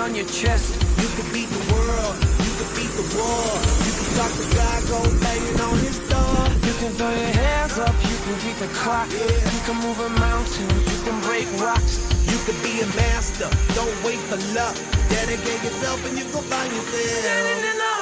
On your chest, you can beat the world, you can beat the war, you can talk to God, go banging on his door. You can throw your hands up, you can beat the clock, you can move a mountain, you can break rocks. You can be a master, don't wait for luck. Dedicate yourself and you go find yourself.